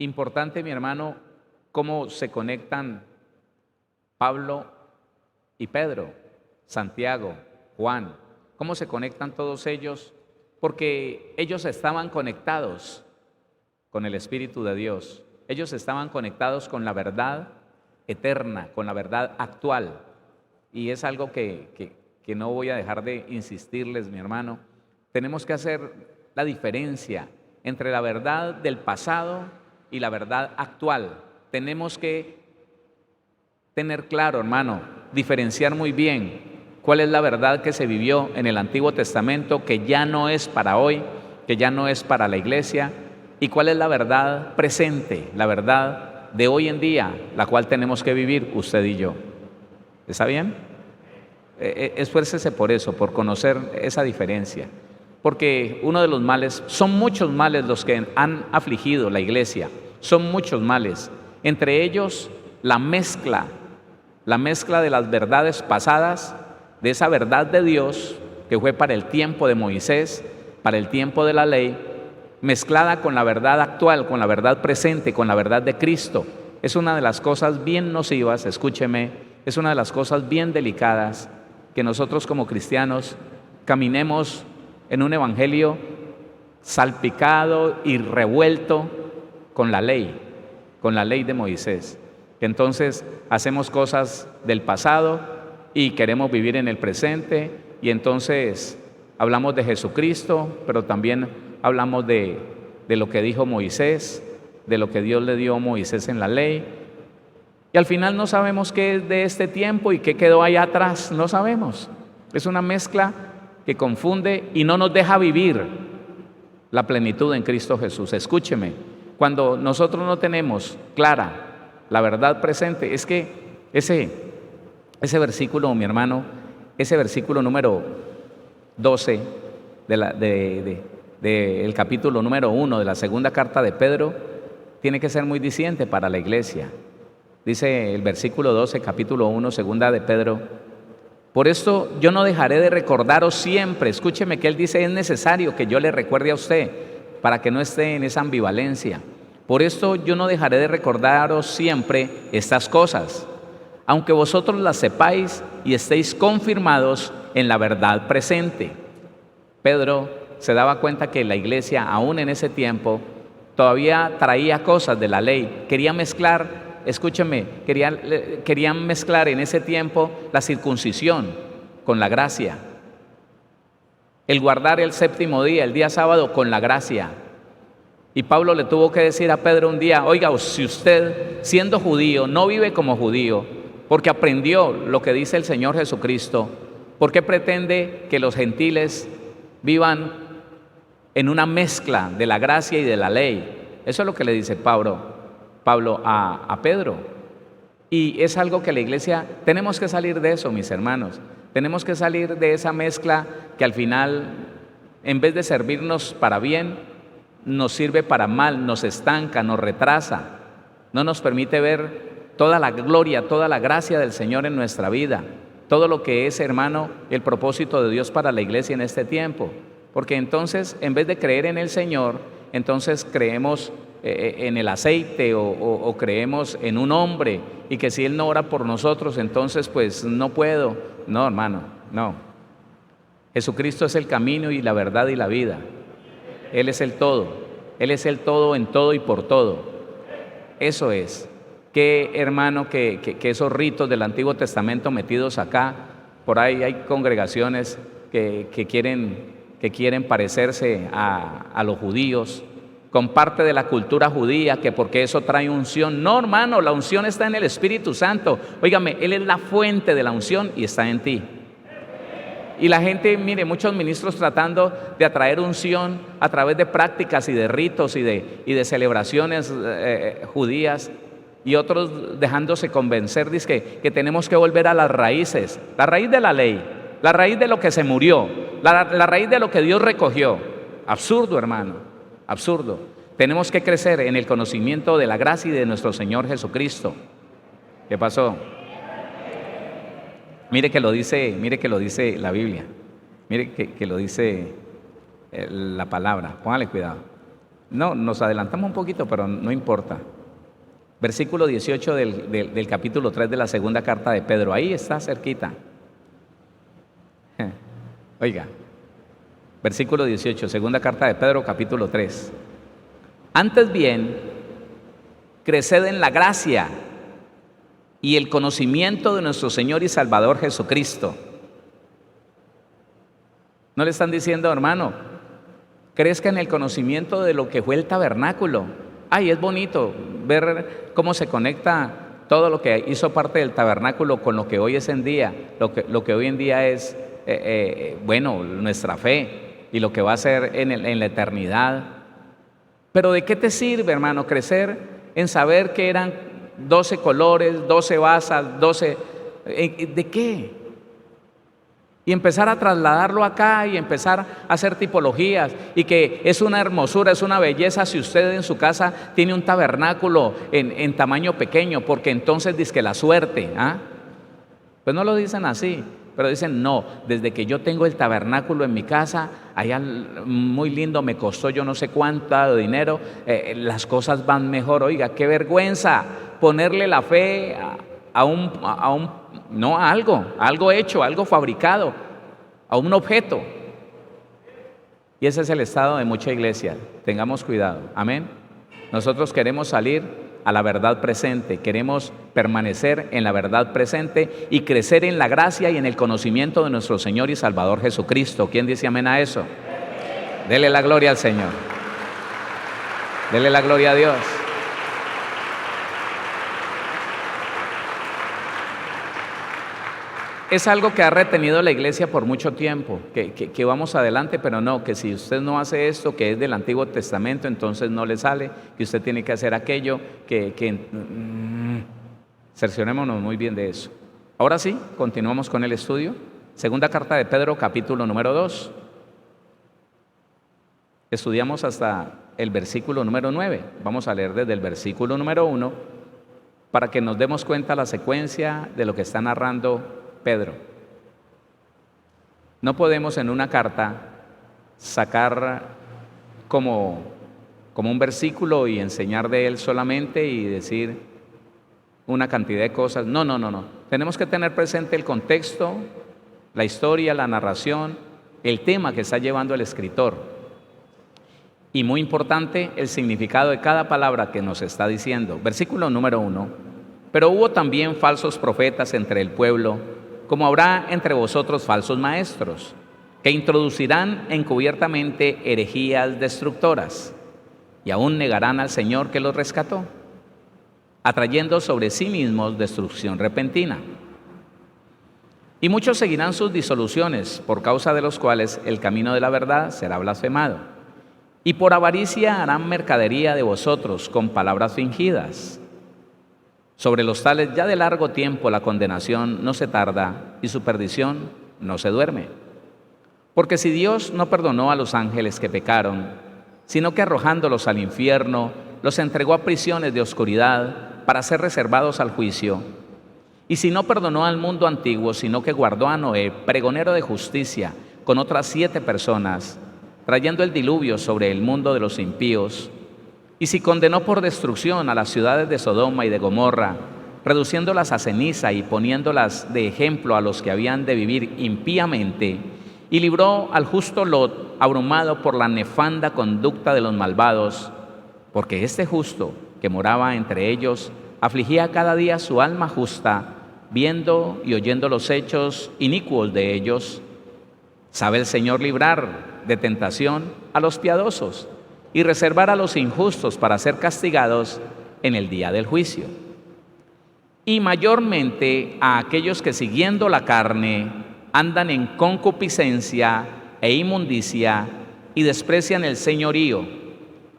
Importante, mi hermano, cómo se conectan Pablo y Pedro, Santiago, Juan, cómo se conectan todos ellos, porque ellos estaban conectados con el Espíritu de Dios, ellos estaban conectados con la verdad eterna, con la verdad actual, y es algo que no voy a dejar de insistirles, mi hermano. Tenemos que hacer la diferencia entre la verdad del pasado y la verdad actual. Tenemos que tener claro, hermano, diferenciar muy bien cuál es la verdad que se vivió en el Antiguo Testamento, que ya no es para hoy, que ya no es para la iglesia, y cuál es la verdad presente, la verdad de hoy en día, la cual tenemos que vivir usted y yo. ¿Está bien? Esfuércese por eso, por conocer esa diferencia, porque uno de los males, son muchos males los que han afligido la iglesia, son muchos males, entre ellos la mezcla de las verdades pasadas, de esa verdad de Dios que fue para el tiempo de Moisés, para el tiempo de la ley, mezclada con la verdad actual, con la verdad presente, con la verdad de Cristo. Es una de las cosas bien nocivas, escúcheme, es una de las cosas bien delicadas que nosotros como cristianos caminemos en un evangelio salpicado y revuelto con la ley de Moisés. Que entonces hacemos cosas del pasado y queremos vivir en el presente, y entonces hablamos de Jesucristo, pero también hablamos de lo que dijo Moisés, de lo que Dios le dio a Moisés en la ley, y al final no sabemos qué es de este tiempo y qué quedó allá atrás, no sabemos. Es una mezcla que confunde y no nos deja vivir la plenitud en Cristo Jesús. Escúcheme, cuando nosotros no tenemos clara la verdad presente, es que ese versículo, mi hermano, ese versículo número 12 del capítulo número 1 de la segunda carta de Pedro, tiene que ser muy diciente para la iglesia. Dice el versículo 12, capítulo 1, segunda de Pedro: por esto yo no dejaré de recordaros siempre. Escúcheme que él dice, es necesario que yo le recuerde a usted para que no esté en esa ambivalencia. Por esto yo no dejaré de recordaros siempre estas cosas, aunque vosotros las sepáis y estéis confirmados en la verdad presente. Pedro se daba cuenta que la iglesia, aún en ese tiempo, todavía traía cosas de la ley, quería mezclar. Escúcheme, querían mezclar en ese tiempo la circuncisión con la gracia, el guardar el séptimo día, el día sábado, con la gracia. Y Pablo le tuvo que decir a Pedro un día: oiga, si usted, siendo judío, no vive como judío, porque aprendió lo que dice el Señor Jesucristo, ¿por qué pretende que los gentiles vivan en una mezcla de la gracia y de la ley? Eso es lo que le dice Pablo a Pedro. Y es algo que la iglesia, tenemos que salir de eso, mis hermanos. Tenemos que salir de esa mezcla que al final, en vez de servirnos para bien, nos sirve para mal, nos estanca, nos retrasa, no nos permite ver toda la gloria, toda la gracia del Señor en nuestra vida, todo lo que es, hermano, el propósito de Dios para la iglesia en este tiempo. Porque entonces, en vez de creer en el Señor, entonces creemos en el aceite o creemos en un hombre, y que si Él no ora por nosotros, entonces pues no puedo. No, hermano, no. Jesucristo es el camino y la verdad y la vida. Él es el todo. Él es el todo en todo y por todo. Eso es. Que, hermano, que esos ritos del Antiguo Testamento metidos acá, por ahí hay congregaciones que quieren parecerse a los judíos, con parte de la cultura judía, que porque eso trae unción. No, hermano, la unción está en el Espíritu Santo. Óigame, Él es la fuente de la unción y está en ti. Y la gente, mire, muchos ministros tratando de atraer unción a través de prácticas y de ritos y de celebraciones judías, y otros dejándose convencer, dice que tenemos que volver a las raíces, la raíz de la ley, la raíz de lo que se murió, la raíz de lo que Dios recogió. Absurdo, hermano, absurdo. Tenemos que crecer en el conocimiento de la gracia y de nuestro Señor Jesucristo. ¿Qué pasó? Mire que lo dice la Biblia, mire que lo dice la palabra, póngale cuidado. No, nos adelantamos un poquito, pero no importa. Versículo 18 del capítulo 3 de la segunda carta de Pedro. Ahí está cerquita. Oiga, versículo 18, segunda carta de Pedro, capítulo 3. Antes bien, creced en la gracia y el conocimiento de nuestro Señor y Salvador Jesucristo. ¿No le están diciendo, hermano, crezca en el conocimiento de lo que fue el tabernáculo? Ay, es bonito ver cómo se conecta todo lo que hizo parte del tabernáculo con lo que hoy es en día, lo que hoy en día es, bueno, nuestra fe y lo que va a ser en la eternidad. Pero ¿de qué te sirve, hermano, crecer en saber que eran 12 colores, 12 basas, 12... ¿De qué? Y empezar a trasladarlo acá y empezar a hacer tipologías y que es una hermosura, es una belleza si usted en su casa tiene un tabernáculo en tamaño pequeño, porque entonces dice que la suerte, ¿ah? Pues no lo dicen así, pero dicen no, desde que yo tengo el tabernáculo en mi casa, allá muy lindo, me costó yo no sé cuánto dinero, las cosas van mejor. Oiga, qué vergüenza ponerle la fe no a algo hecho, algo fabricado, a un objeto. Y ese es el estado de mucha iglesia. Tengamos cuidado, amén. Nosotros queremos salir a la verdad presente, queremos permanecer en la verdad presente y crecer en la gracia y en el conocimiento de nuestro Señor y Salvador Jesucristo. ¿Quién dice amén a eso? Dele la gloria al Señor. Dele la gloria a Dios. Es algo que ha retenido la iglesia por mucho tiempo, que vamos adelante, pero no, que si usted no hace esto, que es del Antiguo Testamento, entonces no le sale, que usted tiene que hacer aquello, cerciorémonos muy bien de eso. Ahora sí, continuamos con el estudio. Segunda carta de Pedro, capítulo número 2. Estudiamos hasta el versículo número 9. Vamos a leer desde el versículo número 1 para que nos demos cuenta la secuencia de lo que está narrando Pedro. No podemos en una carta sacar como un versículo y enseñar de él solamente y decir una cantidad de cosas. No. Tenemos que tener presente el contexto, la historia, la narración, el tema que está llevando el escritor. Y muy importante, el significado de cada palabra que nos está diciendo. Versículo número 1. Pero hubo también falsos profetas entre el pueblo, como habrá entre vosotros falsos maestros, que introducirán encubiertamente herejías destructoras, y aún negarán al Señor que los rescató, atrayendo sobre sí mismos destrucción repentina. Y muchos seguirán sus disoluciones, por causa de los cuales el camino de la verdad será blasfemado. Y por avaricia harán mercadería de vosotros con palabras fingidas. Sobre los tales ya de largo tiempo la condenación no se tarda y su perdición no se duerme. Porque si Dios no perdonó a los ángeles que pecaron, sino que arrojándolos al infierno, los entregó a prisiones de oscuridad para ser reservados al juicio, y si no perdonó al mundo antiguo, sino que guardó a Noé, pregonero de justicia, con otras 7 personas, trayendo el diluvio sobre el mundo de los impíos, y si condenó por destrucción a las ciudades de Sodoma y de Gomorra, reduciéndolas a ceniza y poniéndolas de ejemplo a los que habían de vivir impíamente, y libró al justo Lot, abrumado por la nefanda conducta de los malvados, porque este justo que moraba entre ellos afligía cada día su alma justa, viendo y oyendo los hechos inicuos de ellos. Sabe el Señor librar de tentación a los piadosos y reservar a los injustos para ser castigados en el día del juicio. Y mayormente a aquellos que siguiendo la carne andan en concupiscencia e inmundicia y desprecian el señorío,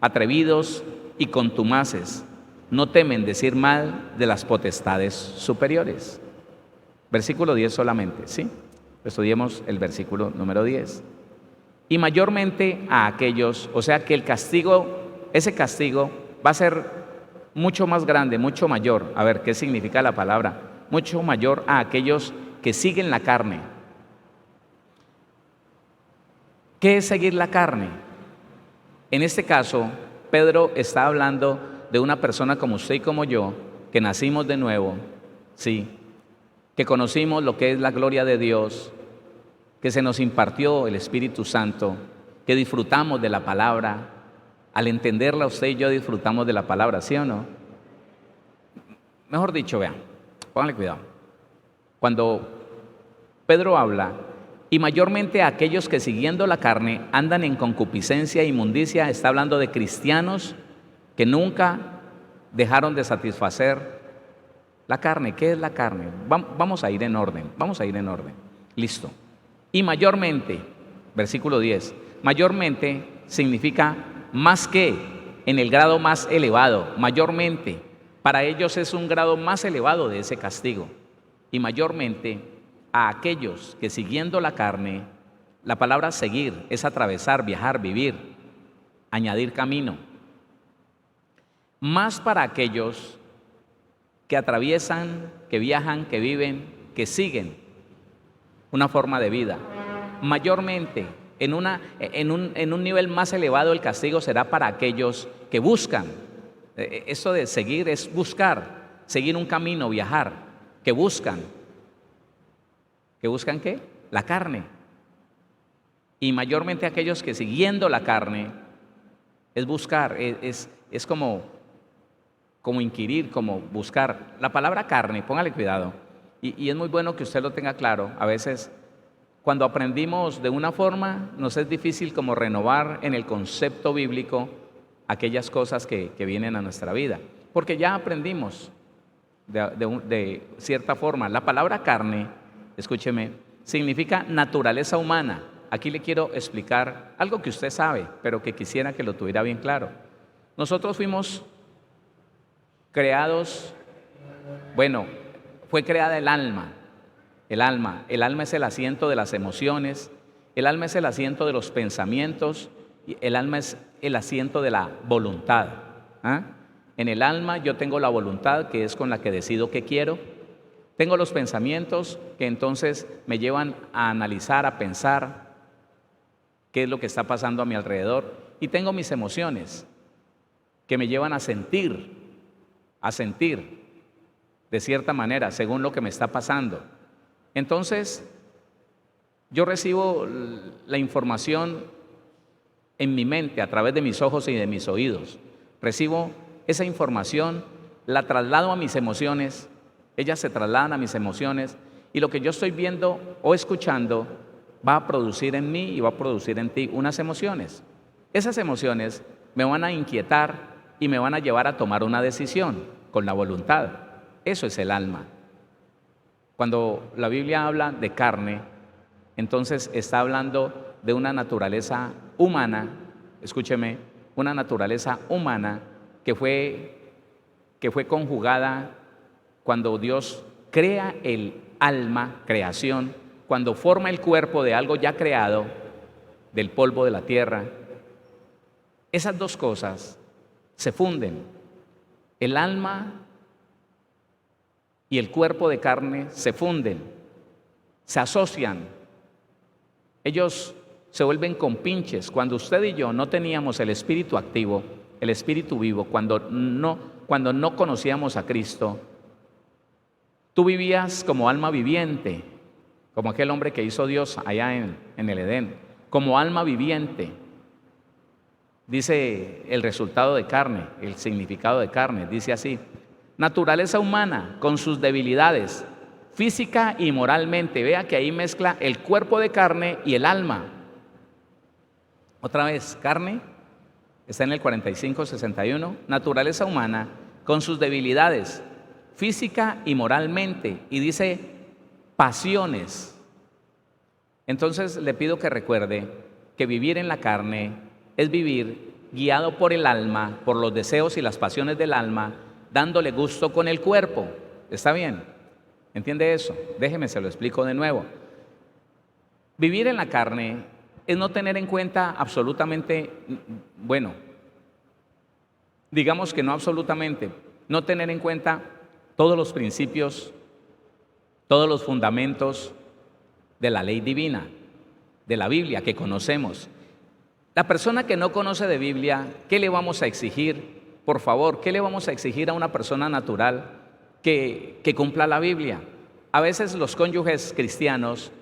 atrevidos y contumaces, no temen decir mal de las potestades superiores. Versículo 10 solamente, ¿sí? Estudiemos el versículo número 10. Y mayormente a aquellos, o sea que el castigo, ese castigo va a ser mucho más grande, mucho mayor. A ver, ¿qué significa la palabra? Mucho mayor a aquellos que siguen la carne. ¿Qué es seguir la carne? En este caso, Pedro está hablando de una persona como usted y como yo, que nacimos de nuevo, sí, que conocimos lo que es la gloria de Dios, que se nos impartió el Espíritu Santo, que disfrutamos de la palabra. Al entenderla, usted y yo disfrutamos de la palabra, ¿sí o no? Mejor dicho, vean, pónganle cuidado. Cuando Pedro habla, y mayormente a aquellos que siguiendo la carne andan en concupiscencia e inmundicia, está hablando de cristianos que nunca dejaron de satisfacer la carne. ¿Qué es la carne? Vamos a ir en orden, Listo. Y mayormente, versículo 10, mayormente significa más que, en el grado más elevado, mayormente. Para ellos es un grado más elevado de ese castigo. Y mayormente a aquellos que siguiendo la carne, la palabra seguir es atravesar, viajar, vivir, añadir camino. Más para aquellos que atraviesan, que viajan, que viven, que siguen una forma de vida. Mayormente, en un nivel más elevado, el castigo será para aquellos que buscan. Eso de seguir es buscar, seguir un camino, viajar, que buscan. ¿Que buscan qué? La carne. Y mayormente aquellos que siguiendo la carne es buscar, es como inquirir, como buscar. La palabra carne, póngale cuidado, y es muy bueno que usted lo tenga claro. A veces cuando aprendimos de una forma nos es difícil como renovar en el concepto bíblico aquellas cosas que vienen a nuestra vida, porque ya aprendimos de cierta forma. La palabra carne, escúcheme, significa naturaleza humana. Aquí le quiero explicar algo que usted sabe, pero que quisiera que lo tuviera bien claro. Nosotros fuimos creados, fue creada el alma. El alma es el asiento de las emociones, el alma es el asiento de los pensamientos, y el alma es el asiento de la voluntad. En el alma yo tengo la voluntad, que es con la que decido qué quiero. Tengo los pensamientos, que entonces me llevan a analizar, a pensar qué es lo que está pasando a mi alrededor. Y tengo mis emociones, que me llevan a sentir de cierta manera, según lo que me está pasando. Entonces, yo recibo la información en mi mente a través de mis ojos y de mis oídos. Recibo esa información, la traslado a mis emociones, ellas se trasladan a mis emociones, y lo que yo estoy viendo o escuchando va a producir en mí y va a producir en ti unas emociones. Esas emociones me van a inquietar y me van a llevar a tomar una decisión con la voluntad. Eso es el alma. Cuando la Biblia habla de carne, entonces está hablando de una naturaleza humana, escúcheme, una naturaleza humana que fue conjugada cuando Dios crea el alma, creación, cuando forma el cuerpo de algo ya creado, del polvo de la tierra. Esas dos cosas se funden. El alma y el cuerpo de carne se funden, se asocian. Ellos se vuelven compinches. Cuando usted y yo no teníamos el espíritu activo, el espíritu vivo, cuando no conocíamos a Cristo, tú vivías como alma viviente, como aquel hombre que hizo Dios allá en el Edén, como alma viviente. Dice el resultado de carne, el significado de carne, dice así: naturaleza humana con sus debilidades, física y moralmente. Vea que ahí mezcla el cuerpo de carne y el alma. Otra vez, carne, está en el 45-61, naturaleza humana con sus debilidades, física y moralmente, y dice pasiones. Entonces le pido que recuerde que vivir en la carne es vivir guiado por el alma, por los deseos y las pasiones del alma, dándole gusto con el cuerpo. ¿Está bien? ¿Entiende eso? Déjeme, se lo explico de nuevo. Vivir en la carne es no tener en cuenta absolutamente, digamos que no absolutamente, no tener en cuenta todos los principios, todos los fundamentos de la ley divina, de la Biblia que conocemos. La persona que no conoce de Biblia, ¿qué le vamos a exigir? Por favor, ¿qué le vamos a exigir a una persona natural que cumpla la Biblia? A veces los cónyuges cristianos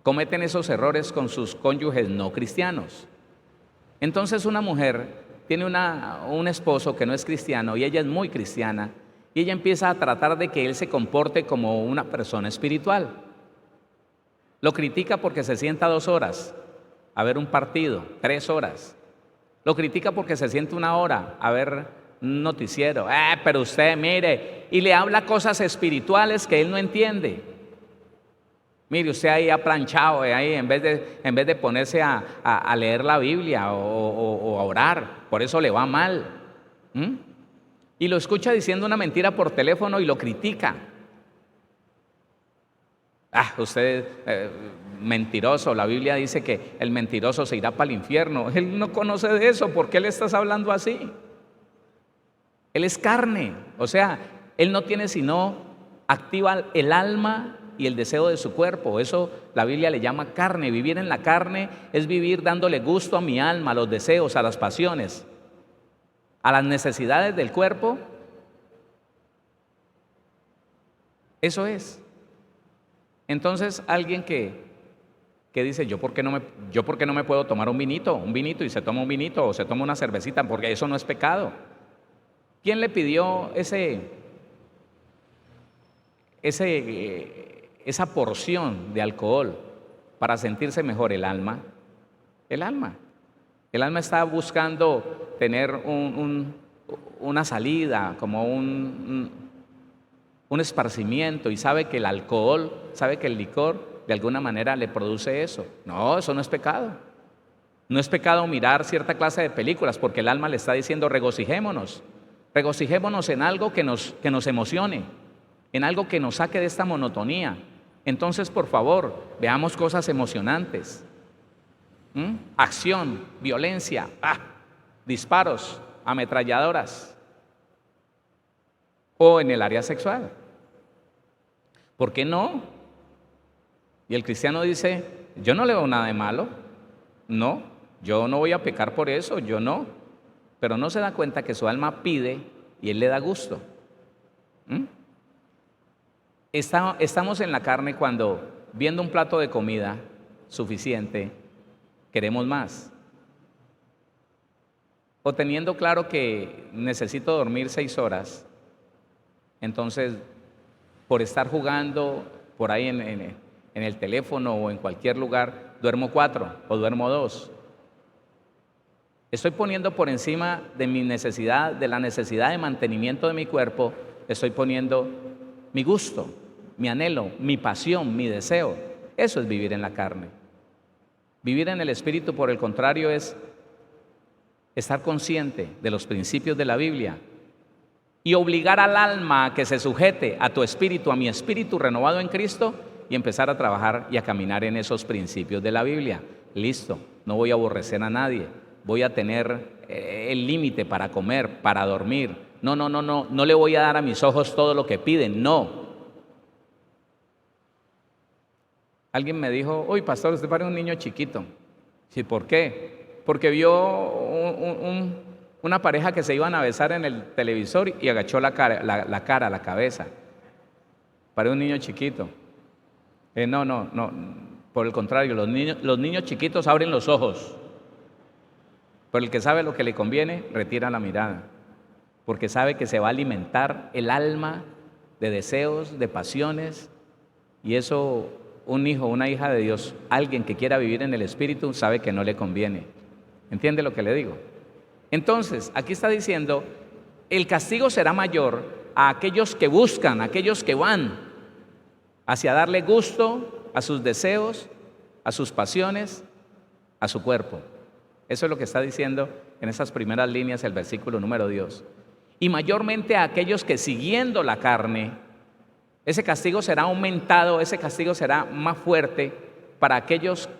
cometen esos errores con sus cónyuges no cristianos. Entonces una mujer tiene un esposo que no es cristiano y ella es muy cristiana y ella empieza a tratar de que él se comporte como una persona espiritual. Lo critica porque se sienta 2 horas a ver un partido, 3 horas. Lo critica porque se sienta 1 hora a ver un noticiero. Pero usted mire, y le habla cosas espirituales que él no entiende. Mire, usted ahí ha planchado, ahí en vez de ponerse a leer la Biblia o a orar, por eso le va mal. Y lo escucha diciendo una mentira por teléfono y lo critica. Usted mentiroso, la Biblia dice que el mentiroso se irá para el infierno. Él no conoce de eso, ¿por qué le estás hablando así? Él es carne, o sea, él no tiene sino activa el alma y el deseo de su cuerpo. Eso la Biblia le llama carne. Vivir en la carne es vivir dándole gusto a mi alma, a los deseos, a las pasiones, a las necesidades del cuerpo. Eso es. Entonces alguien que dice, ¿yo por qué no me puedo tomar un vinito y se toma un vinito o se toma una cervecita? Porque eso no es pecado. ¿Quién le pidió esa porción de alcohol para sentirse mejor? El alma. El alma está buscando tener una salida, como un esparcimiento, y sabe que el alcohol, sabe que el licor de alguna manera le produce eso. No, eso no es pecado. No es pecado mirar cierta clase de películas porque el alma le está diciendo regocijémonos en algo que nos emocione, en algo que nos saque de esta monotonía. Entonces, por favor, veamos cosas emocionantes. Acción, violencia, disparos, ametralladoras, o en el área sexual. ¿Por qué no? Y el cristiano dice, yo no le veo nada de malo, no, yo no voy a pecar por eso, yo no, pero no se da cuenta que su alma pide y él le da gusto. Estamos en la carne cuando, viendo un plato de comida suficiente, queremos más. O teniendo claro que necesito dormir 6 horas, entonces por estar jugando por ahí en el teléfono o en cualquier lugar, duermo 4 o duermo 2. Estoy poniendo por encima de mi necesidad, de la necesidad de mantenimiento de mi cuerpo, estoy poniendo mi gusto, mi anhelo, mi pasión, mi deseo. Eso es vivir en la carne. Vivir en el Espíritu, por el contrario, es estar consciente de los principios de la Biblia y obligar al alma a que se sujete a tu espíritu, a mi espíritu renovado en Cristo, y empezar a trabajar y a caminar en esos principios de la Biblia. Listo, no voy a aborrecer a nadie, voy a tener el límite para comer, para dormir. No le voy a dar a mis ojos todo lo que piden, no. Alguien me dijo, uy, pastor, usted parece un niño chiquito. Sí, ¿por qué? Porque vio una pareja que se iban a besar en el televisor y agachó la cabeza. Parece un niño chiquito. No, por el contrario, los niños chiquitos abren los ojos. Pero el que sabe lo que le conviene, retira la mirada. Porque sabe que se va a alimentar el alma de deseos, de pasiones, y eso un hijo, una hija de Dios, alguien que quiera vivir en el Espíritu, sabe que no le conviene. ¿Entiende lo que le digo? Entonces, aquí está diciendo, el castigo será mayor a aquellos que buscan, a aquellos que van hacia darle gusto a sus deseos, a sus pasiones, a su cuerpo. Eso es lo que está diciendo en esas primeras líneas el versículo número 2. Y mayormente a aquellos que siguiendo la carne, ese castigo será aumentado, ese castigo será más fuerte para aquellos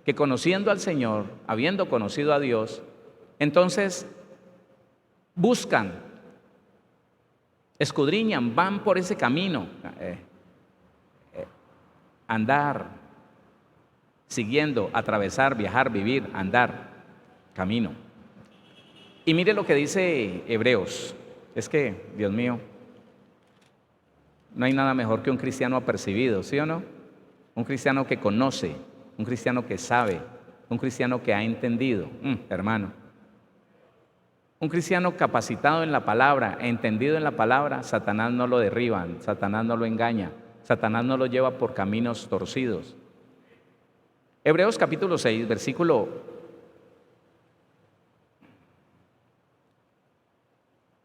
que conociendo al Señor, habiendo conocido a Dios, entonces buscan, escudriñan, van por ese camino, andar, siguiendo, atravesar, viajar, vivir, andar. camino. Y mire lo que dice Hebreos. Es que, Dios mío, no hay nada mejor que un cristiano apercibido, ¿sí o no? Un cristiano que conoce, un cristiano que sabe, un cristiano que ha entendido. Hermano, un cristiano capacitado en la palabra, entendido en la palabra, Satanás no lo derriba, Satanás no lo engaña, Satanás no lo lleva por caminos torcidos. Hebreos capítulo 6, versículo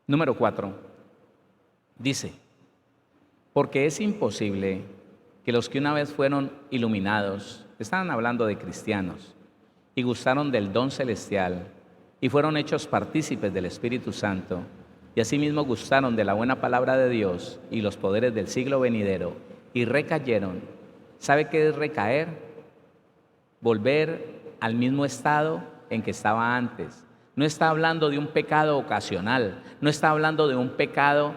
número 4, dice: porque es imposible que los que una vez fueron iluminados, estaban hablando de cristianos, y gustaron del don celestial, y fueron hechos partícipes del Espíritu Santo, y asimismo gustaron de la buena palabra de Dios y los poderes del siglo venidero, y recayeron. ¿Sabe qué es recaer? Volver al mismo estado en que estaba antes. No está hablando de un pecado ocasional, no está hablando de un pecado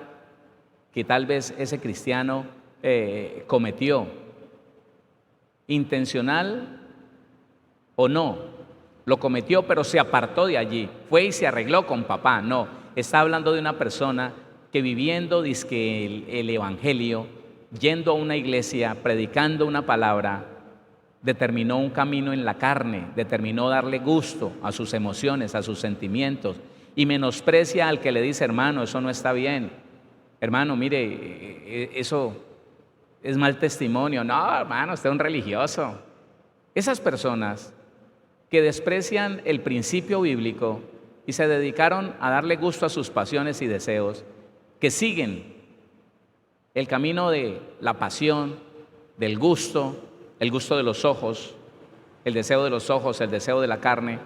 que tal vez ese cristiano cometió, intencional o no, lo cometió pero se apartó de allí, fue y se arregló con papá. No, está hablando de una persona que viviendo dizque el evangelio, yendo a una iglesia, predicando una palabra, determinó un camino en la carne, determinó darle gusto a sus emociones, a sus sentimientos, y menosprecia al que le dice: hermano, eso no está bien. Hermano, mire, eso es mal testimonio. No, hermano, usted es un religioso. Esas personas que desprecian el principio bíblico y se dedicaron a darle gusto a sus pasiones y deseos, que siguen el camino de la pasión, del gusto, el gusto de los ojos, el deseo de los ojos, el deseo de la carne,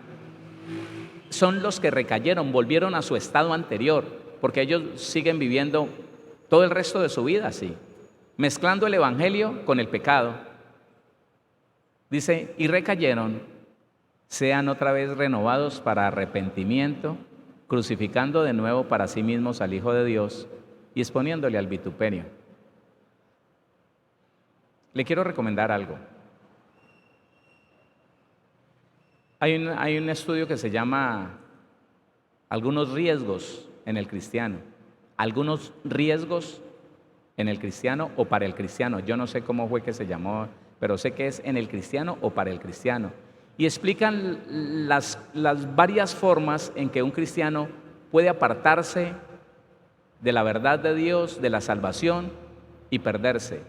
son los que recayeron, volvieron a su estado anterior, porque ellos siguen viviendo todo el resto de su vida así, mezclando el evangelio con el pecado. Dice: y recayeron, sean otra vez renovados para arrepentimiento, crucificando de nuevo para sí mismos al Hijo de Dios y exponiéndole al vituperio. Le quiero recomendar algo. Hay un estudio que se llama Algunos riesgos en el cristiano. Algunos riesgos en el cristiano o para el cristiano. Yo no sé cómo fue que se llamó, pero sé que es en el cristiano o para el cristiano. Y explican las varias formas en que un cristiano puede apartarse de la verdad de Dios, de la salvación, y perderse.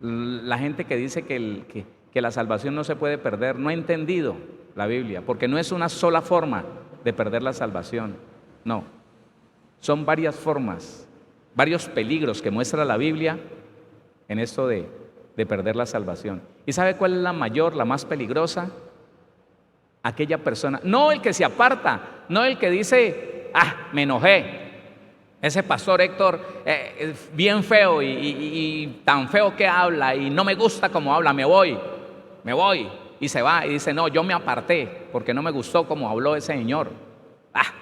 La gente que dice que la salvación no se puede perder no ha entendido la Biblia, porque no es una sola forma de perder la salvación. No, son varias formas, varios peligros que muestra la Biblia en esto de perder la salvación. ¿Y sabe cuál es la mayor, la más peligrosa? Aquella persona, no el que se aparta, no el que dice: me enojé, ese pastor Héctor es bien feo y tan feo que habla y no me gusta como habla, me voy, y se va y dice: no, yo me aparté porque no me gustó como habló ese señor,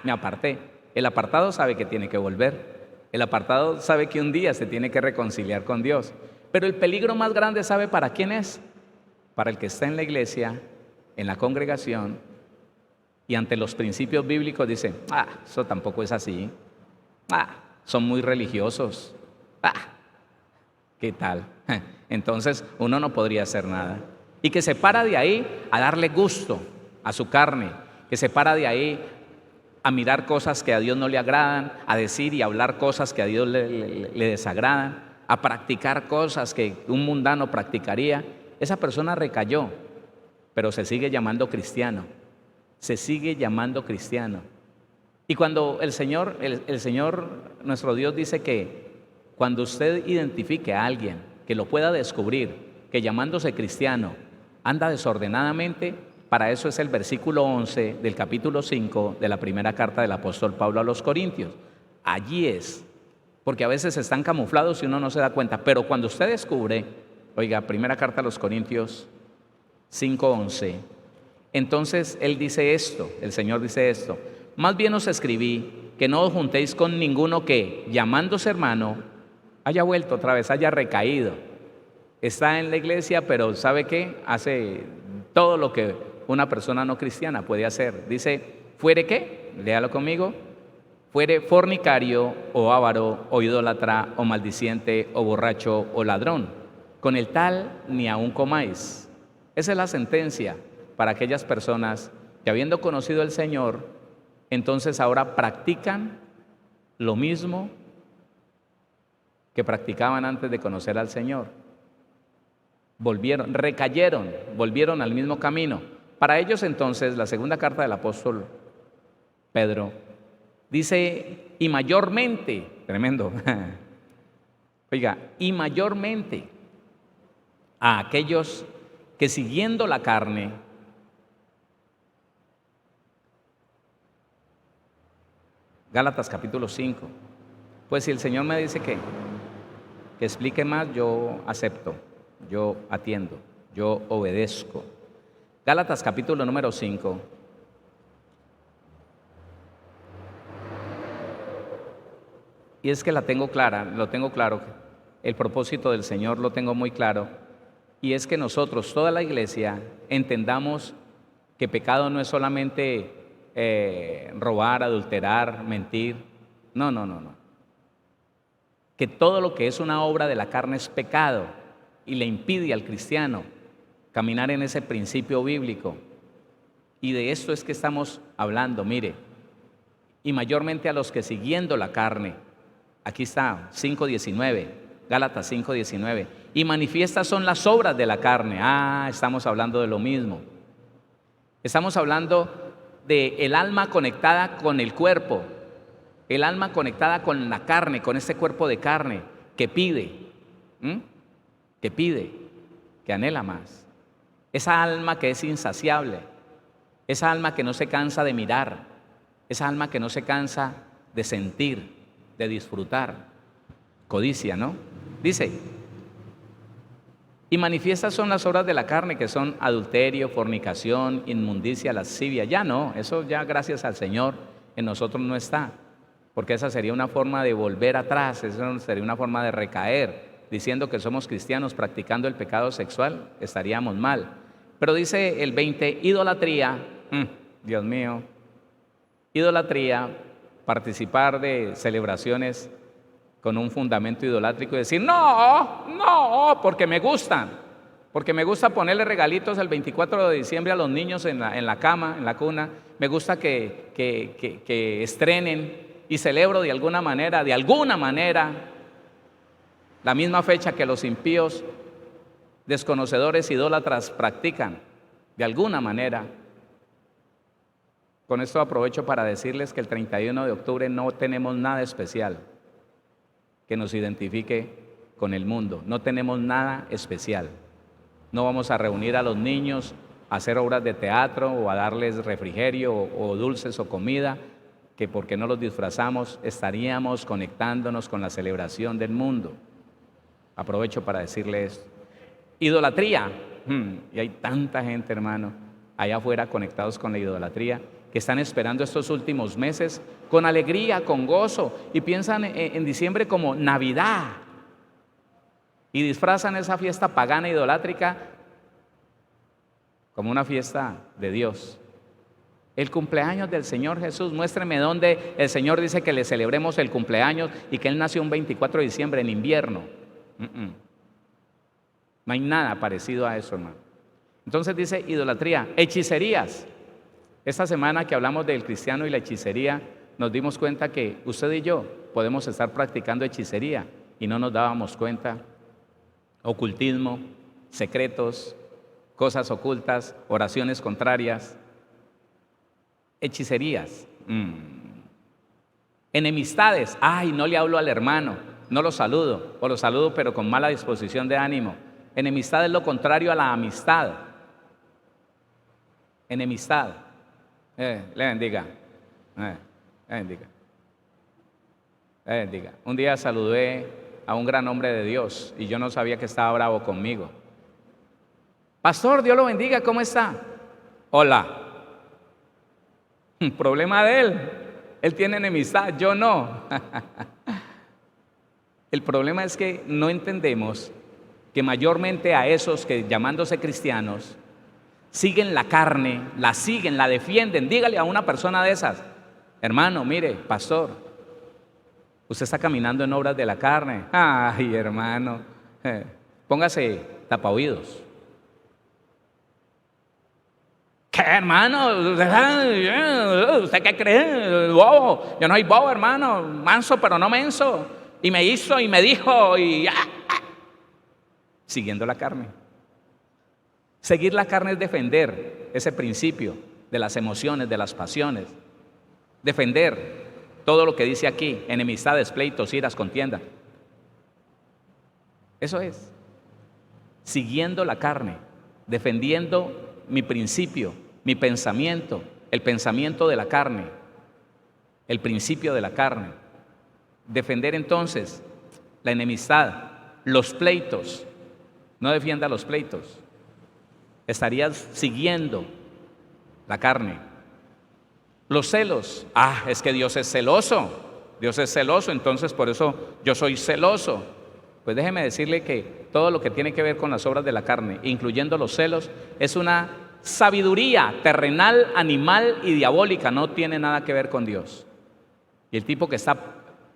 me aparté. El apartado sabe que tiene que volver, el apartado sabe que un día se tiene que reconciliar con Dios, pero el peligro más grande, ¿sabe para quién es? Para el que está en la iglesia, en la congregación, y ante los principios bíblicos dice: eso tampoco es así, son muy religiosos, ¿qué tal? Entonces uno no podría hacer nada. Y que se para de ahí a darle gusto a su carne, que se para de ahí a mirar cosas que a Dios no le agradan, a decir y hablar cosas que a Dios le desagradan, a practicar cosas que un mundano practicaría. Esa persona recayó, pero se sigue llamando cristiano, se sigue llamando cristiano. Y cuando el Señor, nuestro Dios, dice que cuando usted identifique a alguien que lo pueda descubrir, que llamándose cristiano anda desordenadamente, para eso es el versículo 11 del capítulo 5 de la primera carta del apóstol Pablo a los Corintios. Allí es, porque a veces están camuflados y uno no se da cuenta, pero cuando usted descubre, oiga, primera carta a los Corintios 5:11, entonces él dice esto, el Señor dice esto: más bien os escribí que no os juntéis con ninguno que, llamándose hermano, haya vuelto otra vez, haya recaído. Está en la iglesia, pero ¿sabe qué? Hace todo lo que una persona no cristiana puede hacer. Dice, ¿fuere qué? Léalo conmigo. Fuere fornicario o avaro o idólatra o maldiciente o borracho o ladrón. Con el tal ni aun comáis. Esa es la sentencia para aquellas personas que habiendo conocido al Señor, entonces ahora practican lo mismo que practicaban antes de conocer al Señor. Recayeron, volvieron al mismo camino. Para ellos entonces, la segunda carta del apóstol Pedro dice, y mayormente, tremendo, oiga, y mayormente a aquellos que siguiendo la carne, Gálatas capítulo 5, pues si el Señor me dice que explique más, yo acepto, yo atiendo, yo obedezco. Gálatas capítulo número 5. Y es que la tengo clara, lo tengo claro, el propósito del Señor lo tengo muy claro, y es que nosotros, toda la iglesia, entendamos que pecado no es solamente robar, adulterar, mentir, no. Que todo lo que es una obra de la carne es pecado y le impide al cristiano caminar en ese principio bíblico. Y de esto es que estamos hablando, mire, y mayormente a los que siguiendo la carne, aquí está, 5:19, Gálatas 5:19, y manifiestas son las obras de la carne. Estamos hablando de lo mismo. Estamos hablando de el alma conectada con el cuerpo, el alma conectada con la carne, con este cuerpo de carne que pide, que anhela más. Esa alma que es insaciable, esa alma que no se cansa de mirar, esa alma que no se cansa de sentir, de disfrutar. Codicia, ¿no? Dice, y manifiestas son las obras de la carne, que son adulterio, fornicación, inmundicia, lascivia. Ya no, eso ya gracias al Señor en nosotros no está, porque esa sería una forma de volver atrás, esa sería una forma de recaer, diciendo que somos cristianos practicando el pecado sexual, estaríamos mal. Pero dice el 20, idolatría, Dios mío, idolatría, participar de celebraciones con un fundamento idolátrico y decir, no, porque me gusta ponerle regalitos el 24 de diciembre a los niños en la cama, en la cuna, me gusta que estrenen y celebro de alguna manera, la misma fecha que los impíos, desconocedores, idólatras practican, de alguna manera. Con esto aprovecho para decirles que el 31 de octubre no tenemos nada especial que nos identifique con el mundo. No tenemos nada especial. No vamos a reunir a los niños a hacer obras de teatro o a darles refrigerio o dulces o comida, que porque no los disfrazamos estaríamos conectándonos con la celebración del mundo. Aprovecho para decirles, idolatría. Y hay tanta gente, hermano, allá afuera conectados con la idolatría, que están esperando estos últimos meses con alegría, con gozo, y piensan en diciembre como Navidad, y disfrazan esa fiesta pagana idolátrica como una fiesta de Dios. El cumpleaños del Señor Jesús, muéstreme dónde el Señor dice que le celebremos el cumpleaños y que Él nació un 24 de diciembre en invierno. No hay nada parecido a eso, hermano. Entonces dice idolatría, hechicerías. Esta semana que hablamos del cristiano y la hechicería, nos dimos cuenta que usted y yo podemos estar practicando hechicería y no nos dábamos cuenta. Ocultismo, secretos, cosas ocultas, oraciones contrarias, hechicerías. Enemistades, no le hablo al hermano, no lo saludo, o lo saludo pero con mala disposición de ánimo. Enemistad es lo contrario a la amistad. Enemistad. Le bendiga. Le bendiga. Un día saludé a un gran hombre de Dios y yo no sabía que estaba bravo conmigo. Pastor, Dios lo bendiga, ¿cómo está? Hola. Problema de él. Él tiene enemistad, yo no. El problema es que no entendemos que mayormente a esos que llamándose cristianos siguen la carne, la siguen, la defienden. Dígale a una persona de esas, hermano, mire, pastor, usted está caminando en obras de la carne. Ay, hermano, póngase tapaoídos. ¿Qué, hermano? ¿Usted qué cree? Bobo. Yo no soy bobo, hermano, manso pero no menso. Y me hizo y me dijo y siguiendo la carne. Seguir la carne es defender ese principio de las emociones, de las pasiones. Defender todo lo que dice aquí: enemistades, pleitos, iras, contienda. Eso es. Siguiendo la carne, defendiendo mi principio, mi pensamiento, el pensamiento de la carne, el principio de la carne. Defender entonces la enemistad, los pleitos. No defienda los pleitos. Estarías siguiendo la carne. Los celos. Es que Dios es celoso. Dios es celoso, entonces por eso yo soy celoso. Pues déjeme decirle que todo lo que tiene que ver con las obras de la carne, incluyendo los celos, es una sabiduría terrenal, animal y diabólica. No tiene nada que ver con Dios. Y el tipo que está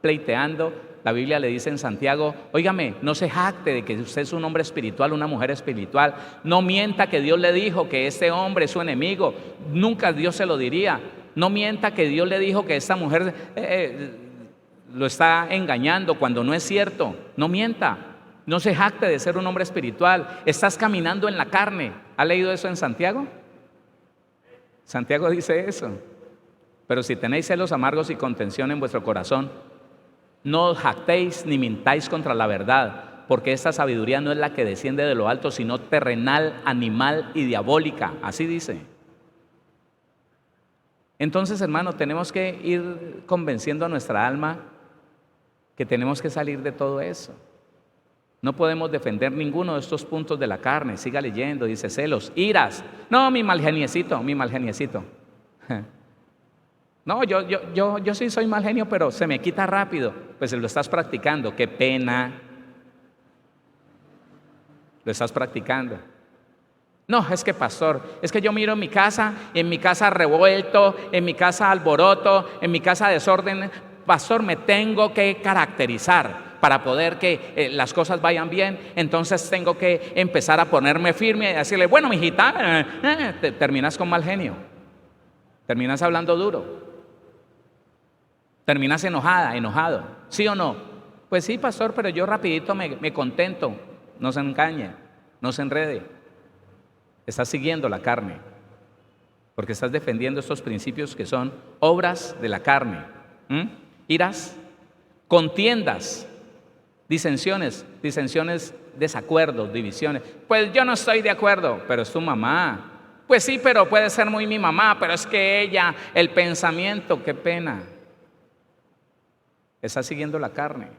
pleiteando, la Biblia le dice en Santiago: óigame, no se jacte de que usted es un hombre espiritual, una mujer espiritual. No mienta que Dios le dijo que este hombre es su enemigo. Nunca Dios se lo diría. No mienta que Dios le dijo que esta mujer lo está engañando cuando no es cierto. No mienta. No se jacte de ser un hombre espiritual. Estás caminando en la carne. ¿Ha leído eso en Santiago? Santiago dice eso. Pero si tenéis celos amargos y contención en vuestro corazón, no os jactéis ni mintáis contra la verdad, porque esta sabiduría no es la que desciende de lo alto, sino terrenal, animal y diabólica. Así dice. Entonces, hermano, tenemos que ir convenciendo a nuestra alma que tenemos que salir de todo eso. No podemos defender ninguno de estos puntos de la carne. Siga leyendo, dice celos, iras. No, mi mal geniecito, mi mal geniecito. No, yo sí soy mal genio, pero se me quita rápido. Pues lo estás practicando, qué pena. Lo estás practicando. No, es que pastor, es que yo miro en mi casa revuelto, en mi casa alboroto, en mi casa desorden. Pastor, me tengo que caracterizar para poder que las cosas vayan bien. Entonces tengo que empezar a ponerme firme y decirle: bueno, mijita, terminas con mal genio. Terminas hablando duro. Terminas enojada, enojado. ¿Sí o no? Pues sí, pastor, pero yo rapidito me contento. No se engañe, no se enrede. Estás siguiendo la carne, porque estás defendiendo estos principios que son obras de la carne. Iras, contiendas, disensiones, desacuerdos, divisiones. Pues yo no estoy de acuerdo, pero es tu mamá. Pues sí, pero puede ser muy mi mamá, pero es que ella, el pensamiento, qué pena. Estás siguiendo la carne.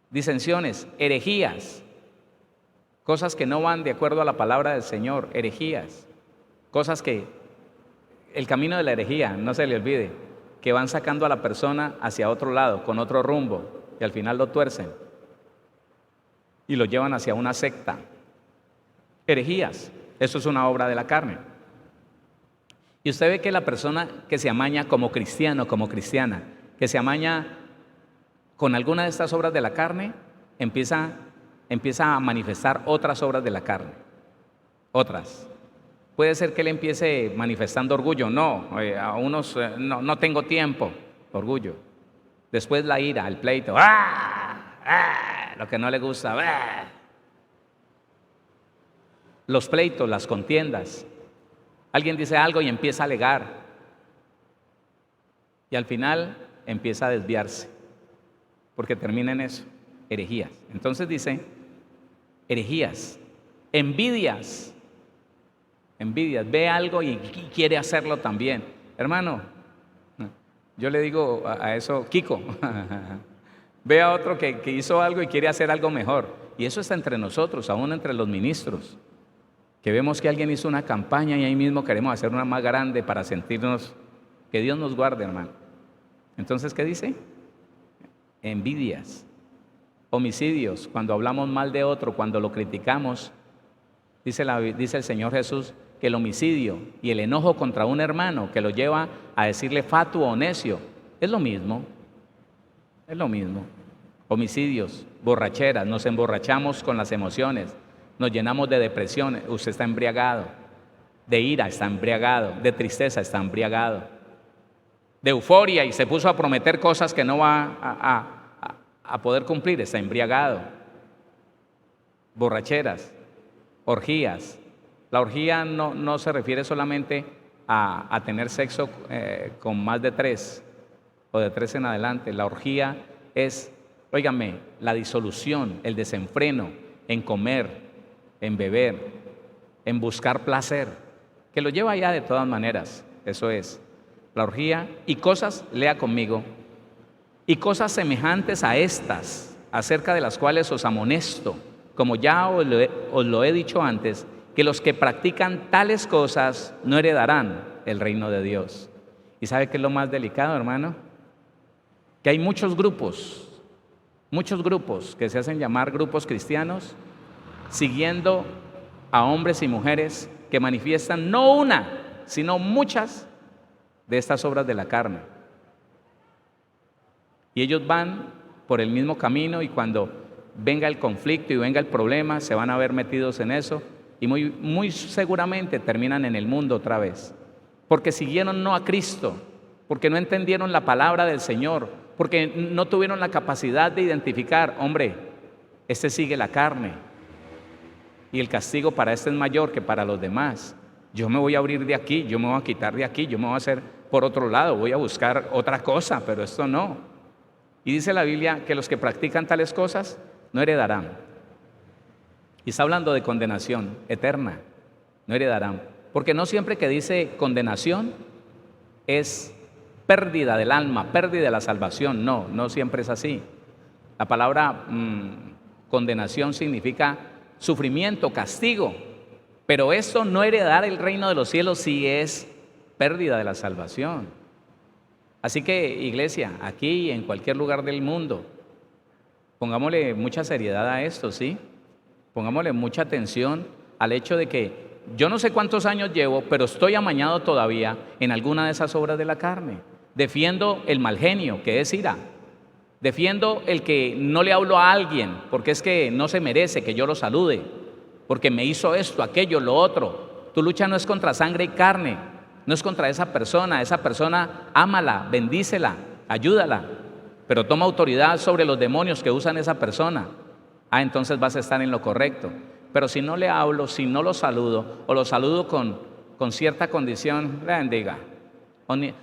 Disensiones, herejías, cosas que no van de acuerdo a la palabra del Señor, herejías, cosas que, el camino de la herejía, no se le olvide, que van sacando a la persona hacia otro lado, con otro rumbo, y al final lo tuercen y lo llevan hacia una secta. Herejías, eso es una obra de la carne. Y usted ve que la persona que se amaña como cristiano, como cristiana, que se amaña con alguna de estas obras de la carne, empieza a manifestar otras obras de la carne. Otras. Puede ser que él empiece manifestando orgullo. No, a unos no tengo tiempo. Orgullo. Después la ira, el pleito. Lo que no le gusta. Los pleitos, las contiendas. Alguien dice algo y empieza a alegar. Y al final empieza a desviarse. Porque termina en eso. Herejías. Entonces dice, herejías, envidias. Envidias, ve algo y quiere hacerlo también. Hermano, yo le digo a eso, Kiko, ve a otro que hizo algo y quiere hacer algo mejor. Y eso está entre nosotros, aún entre los ministros, que vemos que alguien hizo una campaña y ahí mismo queremos hacer una más grande para sentirnos, que Dios nos guarde, hermano. Entonces, ¿qué dice? Envidias, homicidios, cuando hablamos mal de otro, cuando lo criticamos, Dice el Señor Jesús que el homicidio y el enojo contra un hermano que lo lleva a decirle fatuo o necio, es lo mismo, es lo mismo. Homicidios, borracheras, nos emborrachamos con las emociones, nos llenamos de depresión, usted está embriagado, de ira está embriagado, de tristeza está embriagado, de euforia y se puso a prometer cosas que no va a poder cumplir, está embriagado. Borracheras, orgías. La orgía no se refiere solamente a tener sexo con más de 3 o de 3 en adelante. La orgía es, óigame, la disolución, el desenfreno en comer, en beber, en buscar placer, que lo lleva allá de todas maneras. Eso es la orgía y cosas, lea conmigo, y cosas semejantes a estas, acerca de las cuales os amonesto, como ya os lo he dicho antes, que los que practican tales cosas no heredarán el reino de Dios. ¿Y sabe qué es lo más delicado, hermano? Que hay muchos grupos que se hacen llamar grupos cristianos, siguiendo a hombres y mujeres que manifiestan no una, sino muchas de estas obras de la carne. Y ellos van por el mismo camino y cuando venga el conflicto y venga el problema, se van a ver metidos en eso y muy seguramente terminan en el mundo otra vez. Porque siguieron no a Cristo, porque no entendieron la palabra del Señor, porque no tuvieron la capacidad de identificar, hombre, este sigue la carne y el castigo para este es mayor que para los demás. Yo me voy a abrir de aquí, yo me voy a quitar de aquí, yo me voy a hacer por otro lado, voy a buscar otra cosa, pero esto no. Y dice la Biblia que los que practican tales cosas no heredarán. Y está hablando de condenación eterna, no heredarán. Porque no siempre que dice condenación es pérdida del alma, pérdida de la salvación. No siempre es así. La palabra condenación significa sufrimiento, castigo. Pero esto no heredar el reino de los cielos sí es pérdida de la salvación. Así que, iglesia, aquí y en cualquier lugar del mundo, pongámosle mucha seriedad a esto, ¿sí? Pongámosle mucha atención al hecho de que yo no sé cuántos años llevo, pero estoy amañado todavía en alguna de esas obras de la carne. Defiendo el mal genio, que es ira. Defiendo el que no le hablo a alguien, porque es que no se merece que yo lo salude, porque me hizo esto, aquello, lo otro. Tu lucha no es contra sangre y carne, no es contra esa persona ámala, bendícela, ayúdala, pero toma autoridad sobre los demonios que usan esa persona. Entonces vas a estar en lo correcto. Pero si no le hablo, si no lo saludo, o lo saludo con cierta condición, le bendiga.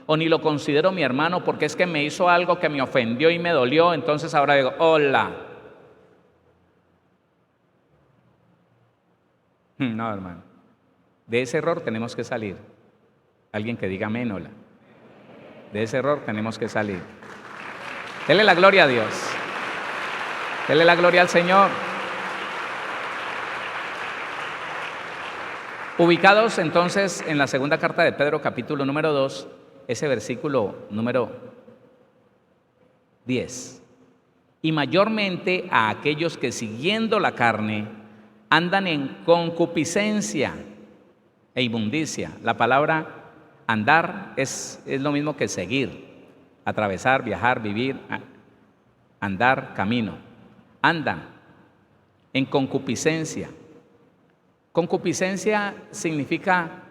O ni lo considero mi hermano porque es que me hizo algo que me ofendió y me dolió, entonces ahora digo, hola. No, hermano. De ese error tenemos que salir. Alguien que diga amén, hola. De ese error tenemos que salir. Dele la gloria a Dios. Dele la gloria al Señor. Ubicados entonces en la segunda carta de Pedro, capítulo número 2, ese versículo número 10. Y mayormente a aquellos que siguiendo la carne andan en concupiscencia e inmundicia. La palabra andar es lo mismo que seguir, atravesar, viajar, vivir, andar, camino. Andan en concupiscencia. Concupiscencia significa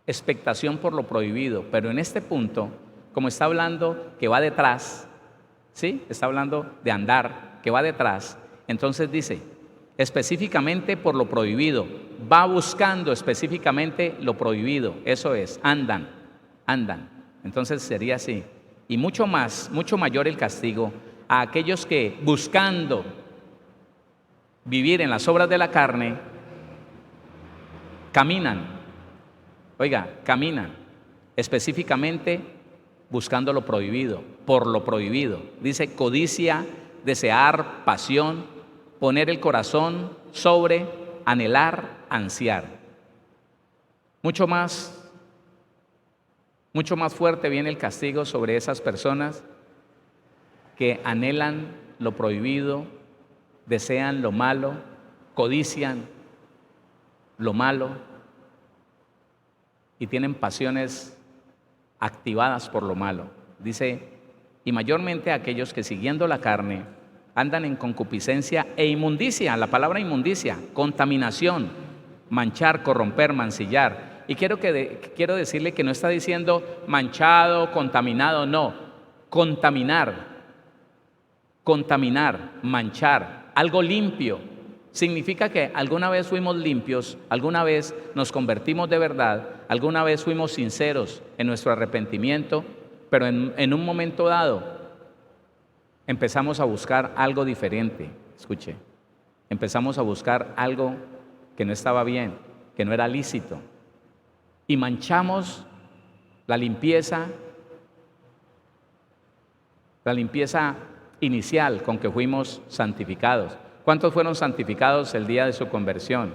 expectación por lo prohibido, pero en este punto, como está hablando que va detrás, ¿sí? Está hablando de andar, que va detrás, entonces dice, específicamente por lo prohibido, va buscando específicamente lo prohibido, eso es, andan. Entonces sería así. Y mucho mayor el castigo a aquellos que buscando vivir en las obras de la carne, caminan específicamente buscando lo prohibido, por lo prohibido. Dice codicia, desear, pasión, poner el corazón sobre, anhelar, ansiar. Mucho más fuerte viene el castigo sobre esas personas que anhelan lo prohibido, desean lo malo, codician lo malo y tienen pasiones activadas por lo malo. Dice, y mayormente aquellos que siguiendo la carne andan en concupiscencia e inmundicia. La palabra inmundicia, contaminación, manchar, corromper, mancillar. Y quiero decirle que no está diciendo manchado, contaminado, no. Contaminar, manchar, algo limpio. Significa que alguna vez fuimos limpios, alguna vez nos convertimos de verdad, alguna vez fuimos sinceros en nuestro arrepentimiento, pero en un momento dado empezamos a buscar algo diferente. Escuche, empezamos a buscar algo que no estaba bien, que no era lícito, y manchamos la limpieza inicial con que fuimos santificados. ¿Cuántos fueron santificados el día de su conversión?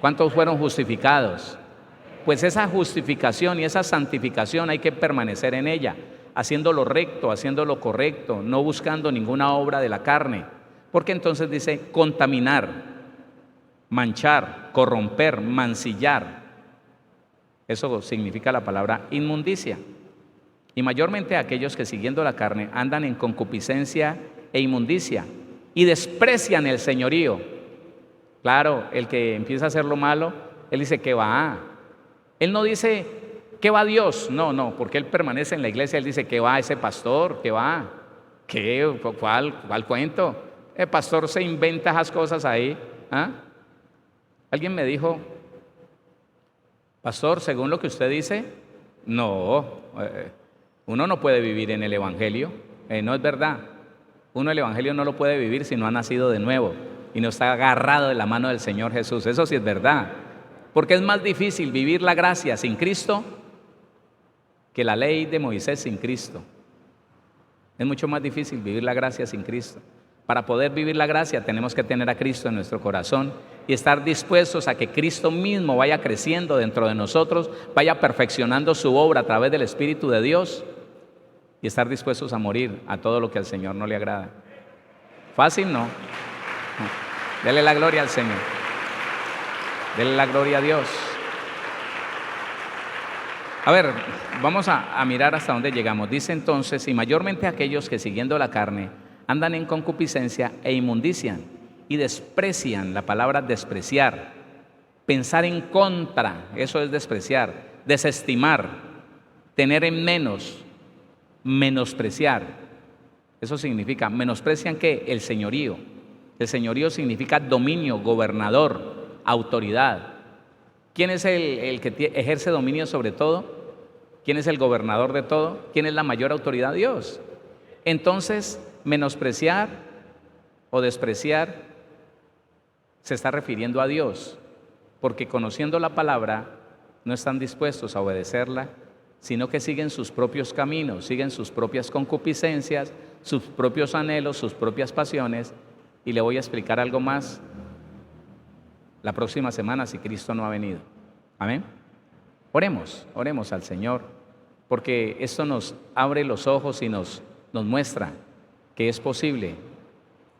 ¿Cuántos fueron justificados? Pues esa justificación y esa santificación hay que permanecer en ella, haciendo lo recto, haciendo lo correcto, no buscando ninguna obra de la carne. Porque entonces dice contaminar, manchar, corromper, mancillar. Eso significa la palabra inmundicia. Y mayormente aquellos que siguiendo la carne andan en concupiscencia e inmundicia y desprecian el señorío. Claro, el que empieza a hacer lo malo, él dice que va. Él no dice que va Dios, no, porque él permanece en la iglesia, él dice que va ese pastor, que va. ¿Qué? ¿Cuál cuento? El pastor se inventa esas cosas ahí. ¿Ah? Alguien me dijo, pastor, según lo que usted dice, no, uno no puede vivir en el evangelio, no es verdad. Uno el evangelio no lo puede vivir si no ha nacido de nuevo y no está agarrado de la mano del Señor Jesús. Eso sí es verdad, porque es más difícil vivir la gracia sin Cristo que la ley de Moisés sin Cristo. Es mucho más difícil vivir la gracia sin Cristo. Para poder vivir la gracia tenemos que tener a Cristo en nuestro corazón y estar dispuestos a que Cristo mismo vaya creciendo dentro de nosotros, vaya perfeccionando su obra a través del Espíritu de Dios y estar dispuestos a morir a todo lo que al Señor no le agrada. Fácil, no. Dele la gloria al Señor. Dele la gloria a Dios. A ver, vamos a mirar hasta dónde llegamos. Dice entonces, y mayormente aquellos que siguiendo la carne andan en concupiscencia e inmundician y desprecian, la palabra despreciar, pensar en contra, eso es despreciar, desestimar, tener en menos, menospreciar. Eso significa, menosprecian ¿qué? El señorío. El señorío significa dominio, gobernador, autoridad. ¿Quién es el que ejerce dominio sobre todo? ¿Quién es el gobernador de todo? ¿Quién es la mayor autoridad? Dios. Entonces, menospreciar o despreciar se está refiriendo a Dios, porque conociendo la palabra no están dispuestos a obedecerla, sino que siguen sus propios caminos, siguen sus propias concupiscencias, sus propios anhelos, sus propias pasiones. Y le voy a explicar algo más la próxima semana si Cristo no ha venido. Amén. Oremos al Señor, porque esto nos abre los ojos y nos muestra que es posible,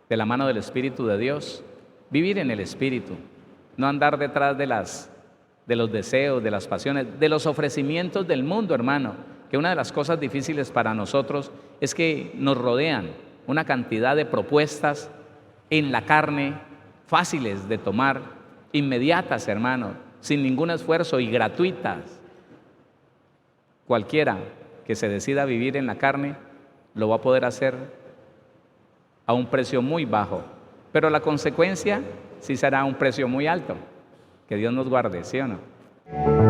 de la mano del Espíritu de Dios, vivir en el Espíritu, no andar detrás de los deseos, de las pasiones, de los ofrecimientos del mundo, hermano, que una de las cosas difíciles para nosotros es que nos rodean una cantidad de propuestas en la carne, fáciles de tomar, inmediatas, hermano, sin ningún esfuerzo y gratuitas. Cualquiera que se decida vivir en la carne lo va a poder hacer a un precio muy bajo, pero la consecuencia sí será un precio muy alto. Que Dios nos guarde, ¿sí o no?